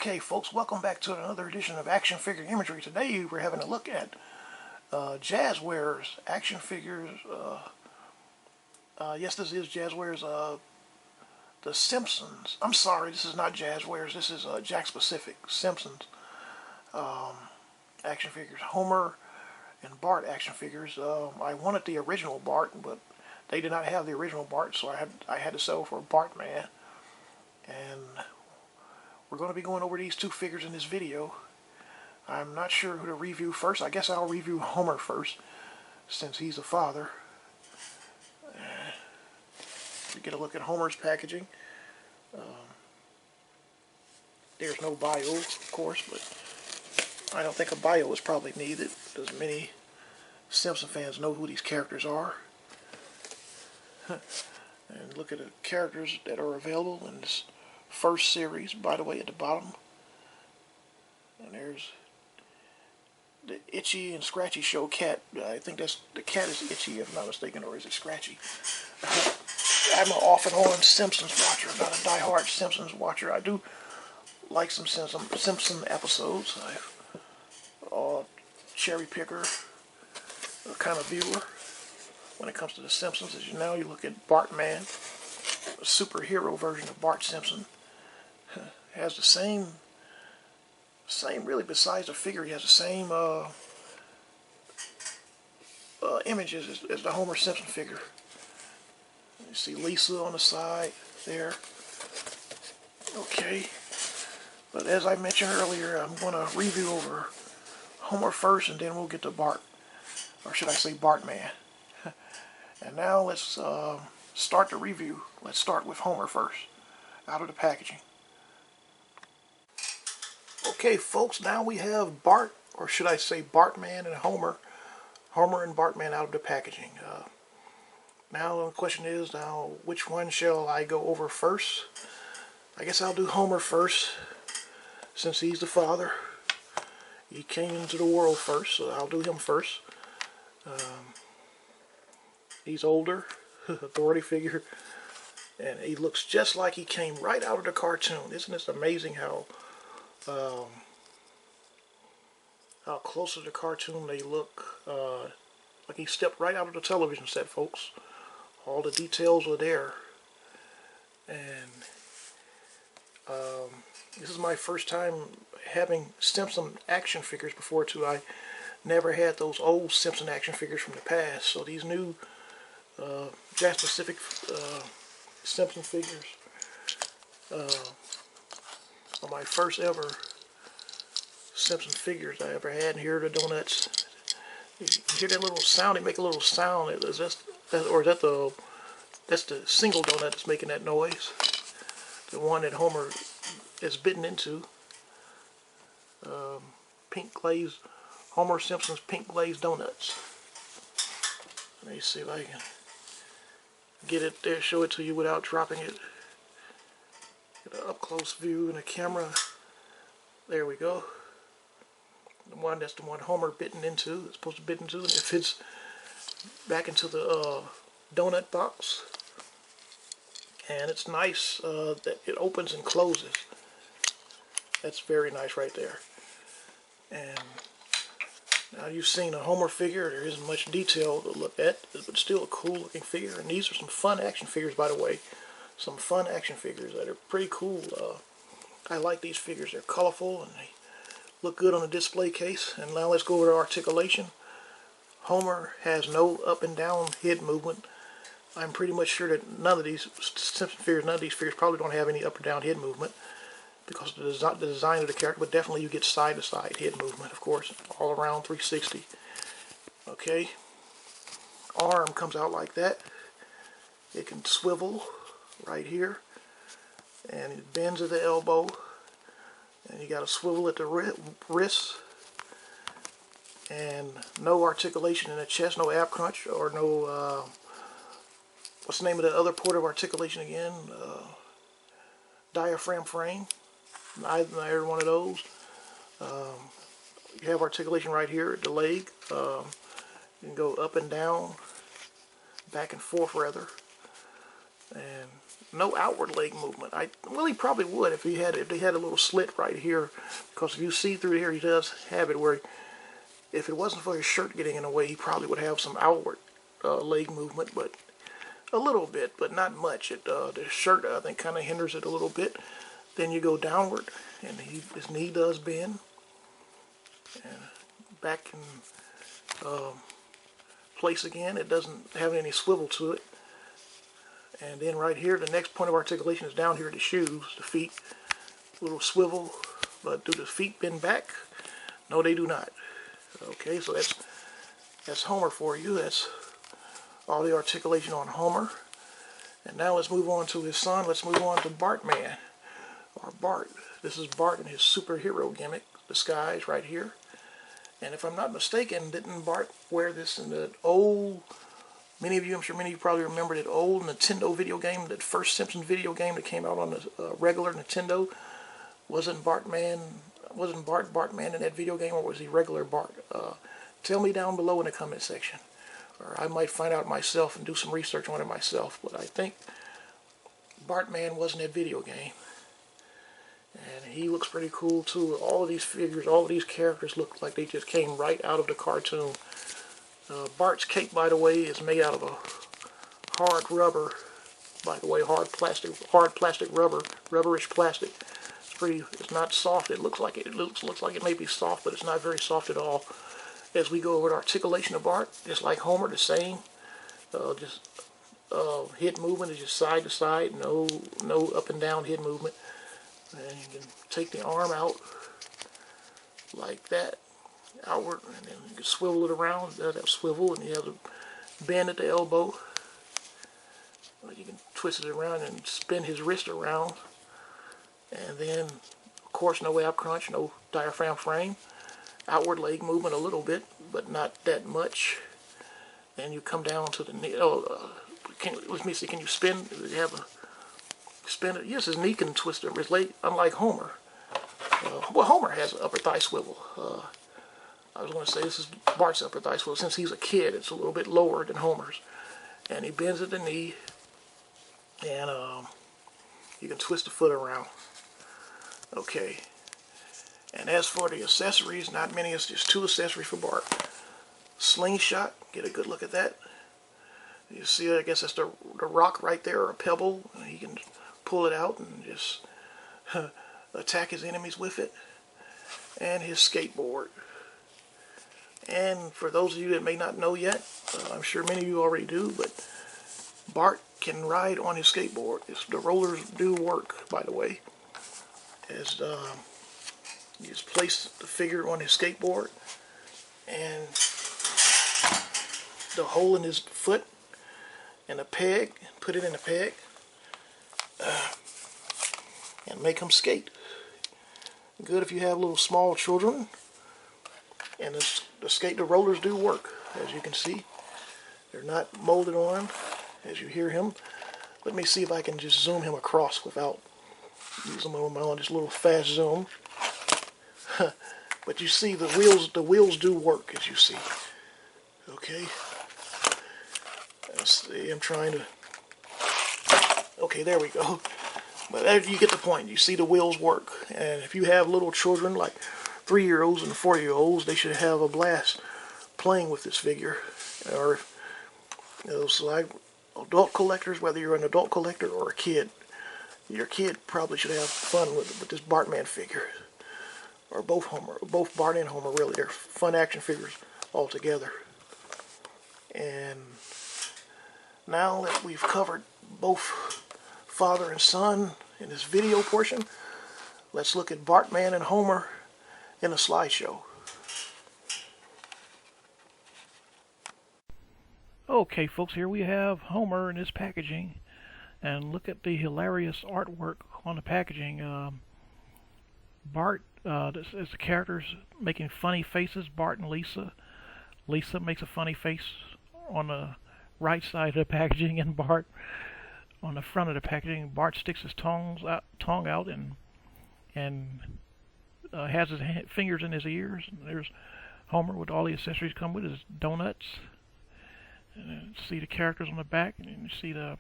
Okay, folks, welcome back to another edition of Action Figure Imagery. Today we're having a look at Jazzwares action figures. Yes, this is Jazzwares. The Simpsons. I'm sorry, this is not Jazzwares. This is Jakks Pacific. Simpsons action figures. Homer and Bart action figures. I wanted the original Bart, but they did not have the original Bart, so I had to settle for Bartman. And we're going to be going over these two figures in this video. I'm not sure who to review first. I guess I'll review Homer first, since he's the father. We get a look at Homer's packaging. There's no bio, of course, but I don't think a bio is probably needed, because many Simpson fans know who these characters are. And look at the characters that are available in this first series, by the way, at the bottom. And there's the Itchy and Scratchy Show cat. I think that's the cat is Itchy, if I'm not mistaken, or is it Scratchy? I'm an off and on Simpsons watcher, not a die-hard Simpsons watcher. I do like some Simpson episodes. I'm cherry picker kind of viewer when it comes to the Simpsons. As you know, you look at Bartman, a superhero version of Bart Simpson. Has the same really, besides the figure, he has the same images as the Homer Simpson figure. You see Lisa on the side there. Okay, but as I mentioned earlier, I'm going to review over Homer first, and then we'll get to Bart, or should I say Bartman. And now let's start the review. Let's start with Homer first, out of the packaging. Okay, folks, now we have Bart, or should I say Bartman and Homer and Bartman out of the packaging. Now the question is, which one shall I go over first? I guess I'll do Homer first, since he's the father. He came into the world first, so I'll do him first. He's older, authority figure, and he looks just like he came right out of the cartoon. Isn't this amazing how close to the cartoon they look? Like he stepped right out of the television set, folks. All the details are there. And this is my first time having Simpson action figures before, too. I never had those old Simpson action figures from the past. So these new Jakks Pacific Simpson figures are my first ever Simpson figures I ever had. And here are the donuts. You hear that little sound? They make a little sound. That's the single donut that's making that noise. The one that Homer is bitten into. Pink glazed, Homer Simpson's pink glazed donuts. Let me see if I can get it there, show it to you without dropping it. Get an up close view in the camera. There we go. That's the one Homer bitten into. It's supposed to bit into, and it fits back into the donut box. And it's nice that it opens and closes. That's very nice right there. And now you've seen a Homer figure. There isn't much detail to look at, but still a cool looking figure. And these are some fun action figures, by the way. Some fun action figures that are pretty cool. I like these figures. They're colorful and they look good on a display case. And now let's go over to articulation. Homer has no up and down head movement. I'm pretty much sure that none of these figures probably don't have any up or down head movement, because of the design of the character, but definitely you get side to side head movement, of course, all around 360. Okay, arm comes out like that. It can swivel right here, and it bends at the elbow, and you got a swivel at the wrist, and no articulation in the chest, no ab crunch, or no what's the name of the other port of articulation again? Diaphragm frame. Neither one of those. You have articulation right here at the leg. You can go up and down, back and forth rather. and no outward leg movement. Well, he probably would if they had a little slit right here, because if you see through here, he does have it where, if it wasn't for his shirt getting in the way, he probably would have some outward leg movement, but a little bit, but not much. The shirt, I think, kind of hinders it a little bit. Then you go downward, and his knee does bend, and back in place again. It doesn't have any swivel to it. And then right here, the next point of articulation is down here at the shoes, the feet. A little swivel, but do the feet bend back? No, they do not. Okay, so that's Homer for you. That's all the articulation on Homer. And now let's move on to his son. Let's move on to Bartman, or Bart. This is Bart in his superhero gimmick, disguise right here. And if I'm not mistaken, didn't Bart wear this in the old, I'm sure many of you probably remember that old Nintendo video game, that first Simpsons video game that came out on the regular Nintendo? Wasn't Bart Bartman in that video game, or was he regular Bart? Tell me down below in the comment section, or I might find out myself and do some research on it myself. But I think Bartman was in that video game, and he looks pretty cool too. All of these figures, all of these characters look like they just came right out of the cartoon. Bart's cape, by the way, is made out of a hard rubber. By the way, hard plastic rubber, rubberish plastic. It's not soft. It looks like it may be soft, but it's not very soft at all. As we go over the articulation of Bart, just like Homer, the same. Head movement is just side to side, no up and down head movement. And you can take the arm out like that, outward, and then you can swivel it around. That swivel, and you have a bend at the elbow. You can twist it around and spin his wrist around. And then, of course, no ab crunch, no diaphragm frame. Outward leg movement a little bit, but not that much. And you come down to the knee. Let me see. Can you spin? You have a spin it. Yes, his knee can twist over his leg, unlike Homer. Well, Homer has an upper thigh swivel. I was going to say this is Bart's upper thigh swivel. Since he's a kid, it's a little bit lower than Homer's. And he bends at the knee, and you can twist the foot around. Okay. And as for the accessories, not many. It's just 2 accessories for Bart. Slingshot. Get a good look at that. You see, I guess that's the rock right there, or a pebble. He can pull it out and just attack his enemies with it. And his skateboard. And for those of you that may not know yet, I'm sure many of you already do, but Bart can ride on his skateboard. The rollers do work, by the way. As you just place the figure on his skateboard, and the hole in his foot, and a peg, put it in a peg, and make him skate. Good if you have little small children. And the rollers do work, as you can see. They're not molded on, as you hear him. Let me see if I can just zoom him across without using my own just little fast zoom. But you see the wheels do work, as you see. Okay. Let's see, I'm trying to... Okay, there we go. But you get the point. You see the wheels work. And if you have little children, like 3-year-olds and 4-year-olds, they should have a blast playing with this figure. Or, so like adult collectors, whether you're an adult collector or a kid, your kid probably should have fun with this Bartman figure. Or both Bart and Homer, really. They're fun action figures all together. And now that we've covered both father and son in this video portion, let's look at Bartman and Homer in a slideshow. Okay, folks, here we have Homer in his packaging, and look at the hilarious artwork on the packaging. Bart, this is the characters making funny faces. Bart and Lisa. Lisa makes a funny face on the right side of the packaging, and Bart on the front of the packaging. Bart sticks his tongue out and has his fingers in his ears. And there's Homer with all the accessories come with his donuts. And see the characters on the back, and you see the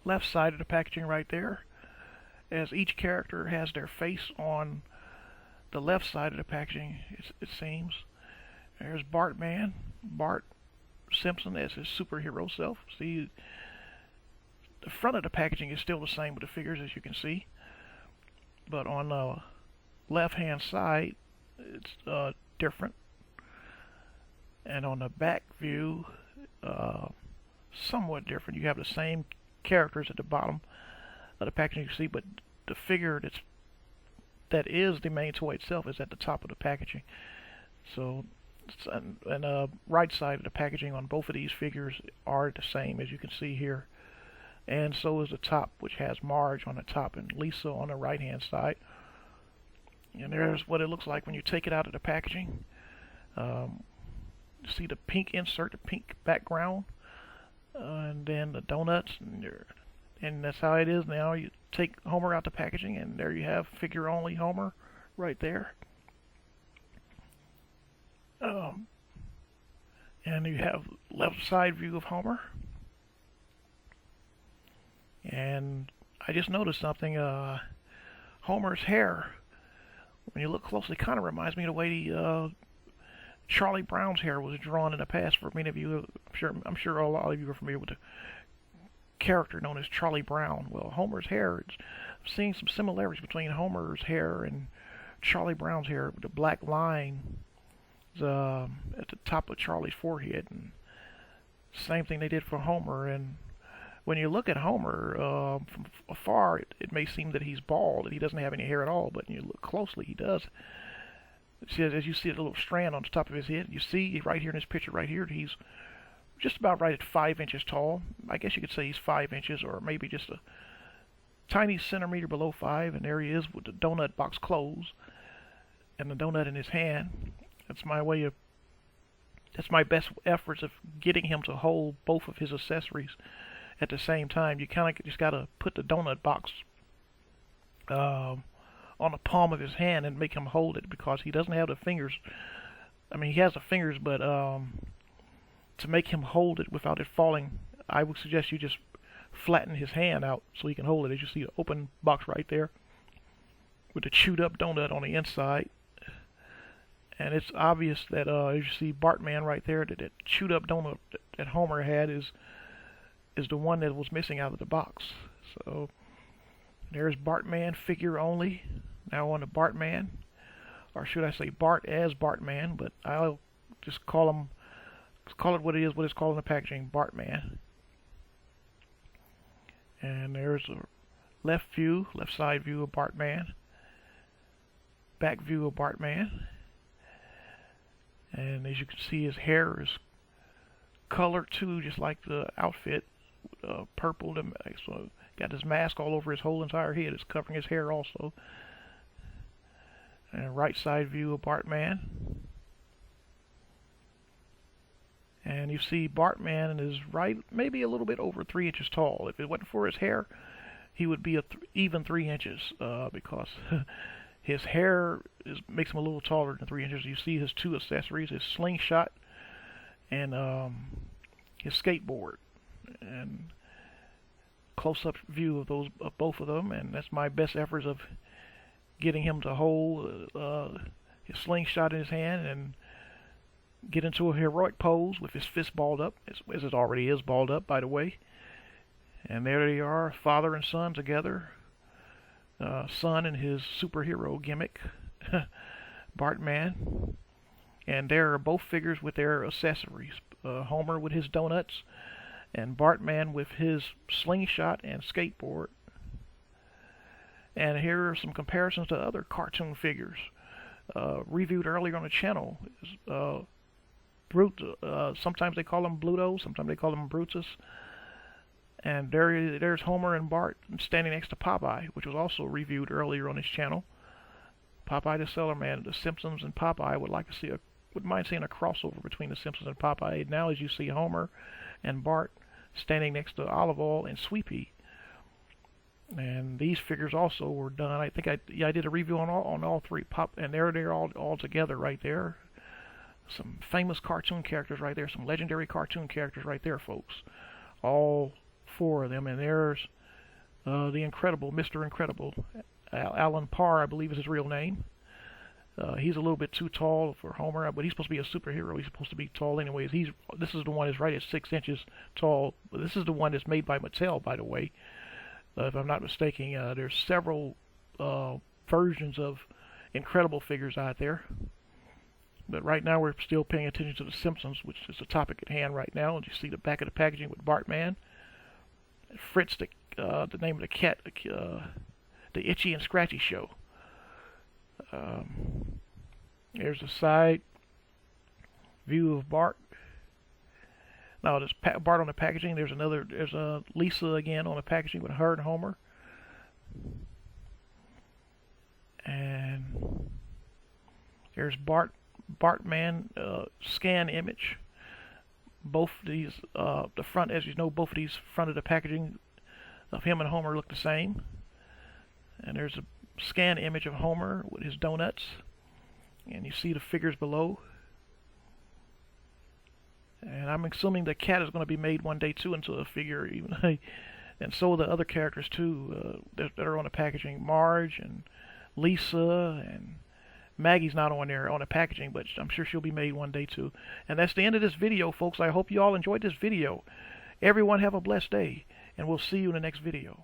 left side of the packaging right there, as each character has their face on the left side of the packaging, it seems. There's Bartman, Bart Simpson as his superhero self. See, the front of the packaging is still the same with the figures, as you can see, but on the left-hand side, it's different. And on the back view, somewhat different. You have the same characters at the bottom of the packaging you see, but the figure that is the main toy itself is at the top of the packaging. So, and the right side of the packaging on both of these figures are the same, as you can see here. And so is the top, which has Marge on the top and Lisa on the right-hand side. And there's what it looks like when you take it out of the packaging. See the pink insert, the pink background, and then the donuts, and that's how it is now. You take Homer out the packaging, and there you have figure-only Homer right there. And you have left side view of Homer. And I just noticed something. Homer's hair, when you look closely, kind of reminds me of the way Charlie Brown's hair was drawn in the past. For many of you, I'm sure a lot of you are familiar with the character known as Charlie Brown. Well, Homer's hair, I'm seeing some similarities between Homer's hair and Charlie Brown's hair. The black line is at the top of Charlie's forehead, and same thing they did for Homer. And when you look at Homer from afar, it may seem that he's bald, that he doesn't have any hair at all, but when you look closely, he does. See, as you see a little strand on the top of his head, you see right here in this picture right here, he's just about right at 5 inches tall. I guess you could say he's 5 inches, or maybe just a tiny centimeter below 5, and there he is with the donut box closed and the donut in his hand. That's my best efforts of getting him to hold both of his accessories at the same time. You kind of just got to put the donut box on the palm of his hand and make him hold it, because he doesn't have the fingers. I mean, he has the fingers, but to make him hold it without it falling, I would suggest you just flatten his hand out so he can hold it. As you see, the open box right there with the chewed up donut on the inside. And it's obvious that, as you see Bartman right there, that chewed up donut that Homer had is the one that was missing out of the box. So there's Bartman figure only. Now on the Bartman, or should I say Bart as Bartman, but I'll just call it what it is, what it's called in the packaging, Bartman. And there's a left side view of Bartman, back view of Bartman. And as you can see, his hair is colored too, just like the outfit, purple. So got his mask all over his whole entire head. It's covering his hair also. And right side view of Bartman. And you see Bartman is right, maybe a little bit over 3 inches tall. If it wasn't for his hair, he would be even 3 inches, because his hair makes him a little taller than 3 inches. You see his two accessories, his slingshot and his skateboard. And close-up view of both of them, and that's my best efforts of getting him to hold his slingshot in his hand and get into a heroic pose with his fist balled up, as it already is balled up, by the way. And there they are, father and son together. Son in his superhero gimmick, Bartman. And there are both figures with their accessories. Homer with his donuts, and Bartman with his slingshot and skateboard. And here are some comparisons to other cartoon figures reviewed earlier on the channel. Sometimes they call him Bluto, sometimes they call him Brutus. And there's Homer and Bart standing next to Popeye, which was also reviewed earlier on this channel. Popeye the Sailor Man, the Simpsons and Popeye. Would mind seeing a crossover between the Simpsons and Popeye. Now, as you see Homer and Bart standing next to Olive Oyl and Sweepy. And these figures also were done. I think I did a review on all three. And they're all together right there. Some famous cartoon characters right there. Some legendary cartoon characters right there, folks. All four of them. And there's the Incredible, Mr. Incredible. Alan Parr, I believe, is his real name. He's a little bit too tall for Homer, but he's supposed to be a superhero. He's supposed to be tall anyways. This is the one that's right at 6 inches tall. But this is the one that's made by Mattel, by the way. If I'm not mistaken, there's several versions of Incredible figures out there. But right now we're still paying attention to the Simpsons, which is the topic at hand right now. And you see the back of the packaging with Bartman. Fritz, the name of the cat, the Itchy and Scratchy Show. There's a side view of Bart. Now there's Bart on the packaging. There's a Lisa again on the packaging with her and Homer. And there's Bartman scan image. Both these, the front, as you know, both of these front of the packaging of him and Homer look the same. And there's a scan image of Homer with his donuts, and you see the figures below. And I'm assuming the cat is going to be made one day too into a figure, even, and so are the other characters too that are on the packaging. Marge and Lisa and Maggie's not on there on the packaging, but I'm sure she'll be made one day too. And that's the end of this video, folks. I hope you all enjoyed this video. Everyone have a blessed day, and we'll see you in the next video.